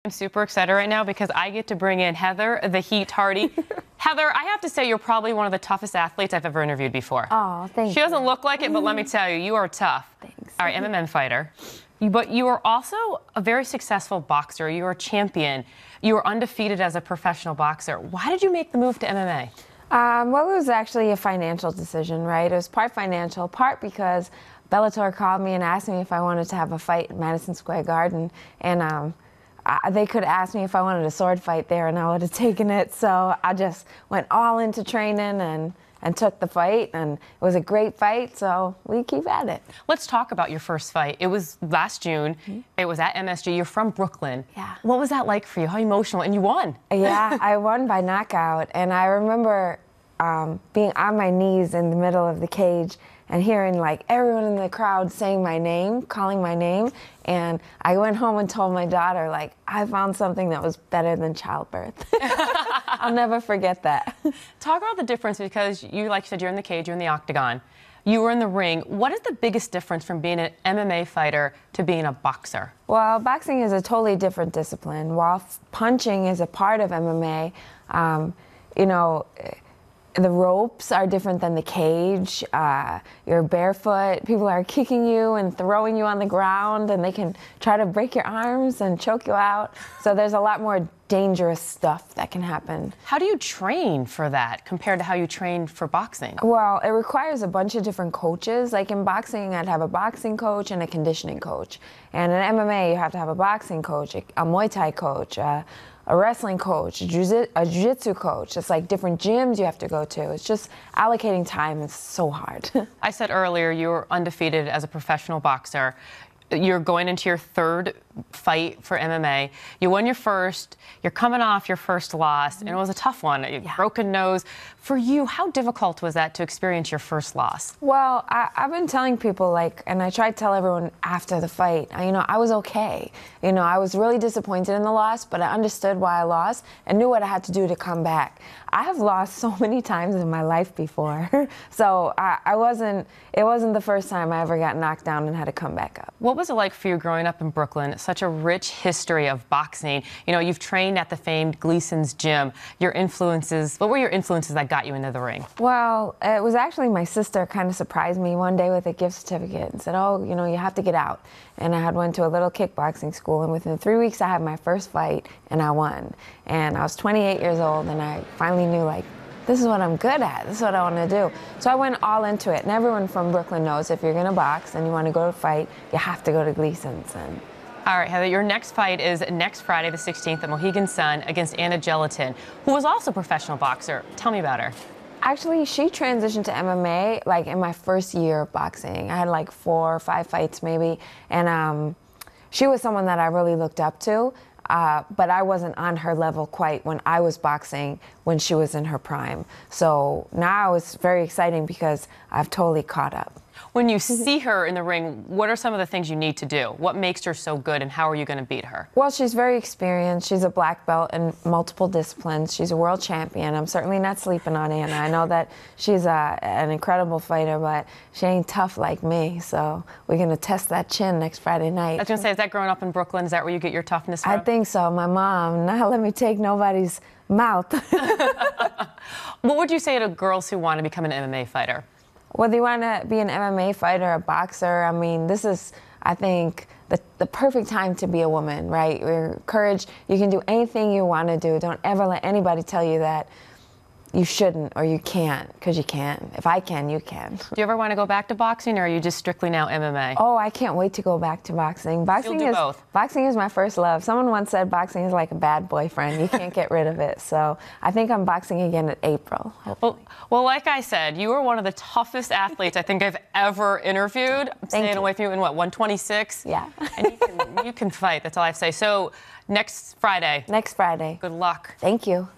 I'm super excited right now because I get to bring in Heather, the Heat Hardy. Heather, I have to say you're probably one of the toughest athletes I've ever interviewed before. Oh, thank you. She doesn't look like it, but let me tell you, you are tough. Thanks. All right, MMA fighter. But you are also a very successful boxer. You are a champion. You are undefeated as a professional boxer. Why did you make the move to MMA? Well, it was actually a financial decision, right? It was part financial, part because Bellator called me and asked me if I wanted to have a fight at Madison Square Garden. And they could ask me if I wanted a sword fight there, and I would have taken it. So I just went all into training and took the fight, and it was a great fight, so we keep at it. Let's talk about your first fight. It was last June. It was at MSG. You're from Brooklyn. Yeah. What was that like for you? How emotional? And you won. Yeah, I won by knockout, and I remember being on my knees in the middle of the cage and hearing like everyone in the crowd saying my name, calling my name, and I went home and told my daughter, like, I found something that was better than childbirth. I'll never forget that. Talk about the difference, because you, like you said, you're in the cage, you're in the octagon. You were in the ring. What is the biggest difference from being an MMA fighter to being a boxer? Well, boxing is a totally different discipline. While punching is a part of MMA, you know, the ropes are different than the cage. You're barefoot. People are kicking you and throwing you on the ground, and they can try to break your arms and choke you out. So there's a lot more dangerous stuff that can happen. How do you train for that compared to how you train for boxing? Well, it requires a bunch of different coaches. Like in boxing, I'd have a boxing coach and a conditioning coach. And in MMA, you have to have a boxing coach, a Muay Thai coach, a wrestling coach, a jiu-jitsu coach. It's like different gyms you have to go to. It's just allocating time is so hard. I said earlier you were undefeated as a professional boxer. You're going into your third fight for MMA. You won your first. You're coming off your first loss, and it was a tough one. Yeah. Broken nose. For you, how difficult was that to experience your first loss? Well, I've been telling people, like, and I tried to tell everyone after the fight, you know, I was okay. You know, I was really disappointed in the loss, but I understood why I lost and knew what I had to do to come back. I have lost so many times in my life before, so it wasn't the first time I ever got knocked down and had to come back up. What was it like for you growing up in Brooklyn? Such a rich history of boxing. You know, you've trained at the famed Gleason's gym. Your influences, what were your influences that got you into the ring? Well, it was actually my sister kind of surprised me one day with a gift certificate and said, oh, you know, you have to get out. And I had went to a little kickboxing school, and within 3 weeks I had my first fight and I won. And I was 28 years old, and I finally knew, like, this is what I'm good at. This is what I want to do. So I went all into it. And everyone from Brooklyn knows if you're going to box and you want to go to fight, you have to go to Gleason's. And all right, Heather, your next fight is next Friday, the 16th, at Mohegan Sun against Anna Gelatin, who was also a professional boxer. Tell me about her. Actually, she transitioned to MMA like in my first year of boxing. I had like 4 or 5 fights maybe, and she was someone that I really looked up to. But I wasn't on her level quite when I was boxing when she was in her prime. So now it's very exciting because I've totally caught up. When you see her in the ring, what are some of the things you need to do? What makes her so good, and how are you going to beat her? Well, she's very experienced. She's a black belt in multiple disciplines. She's a world champion. I'm certainly not sleeping on Anna. I know that she's an incredible fighter, but she ain't tough like me. So we're going to test that chin next Friday night. I was going to say, is that growing up in Brooklyn? Is that where you get your toughness from? I think so. My mom, not let me take nobody's mouth. What would you say to girls who want to become an MMA fighter? Whether you want to be an MMA fighter, a boxer, I mean, this is, I think, the perfect time to be a woman, right? You're encouraged. You can do anything you want to do. Don't ever let anybody tell you that you shouldn't or you can't, because you can. If I can, you can. Do you ever want to go back to boxing, or are you just strictly now MMA? Oh, I can't wait to go back to boxing. You'll do both. Boxing is my first love. Someone once said boxing is like a bad boyfriend. You can't get rid of it. So I think I'm boxing again in April. Well, like I said, you were one of the toughest athletes I think I've ever interviewed. I'm staying away from you in what, 126? Yeah. And you can fight. That's all I have to say. So next Friday. Next Friday. Good luck. Thank you.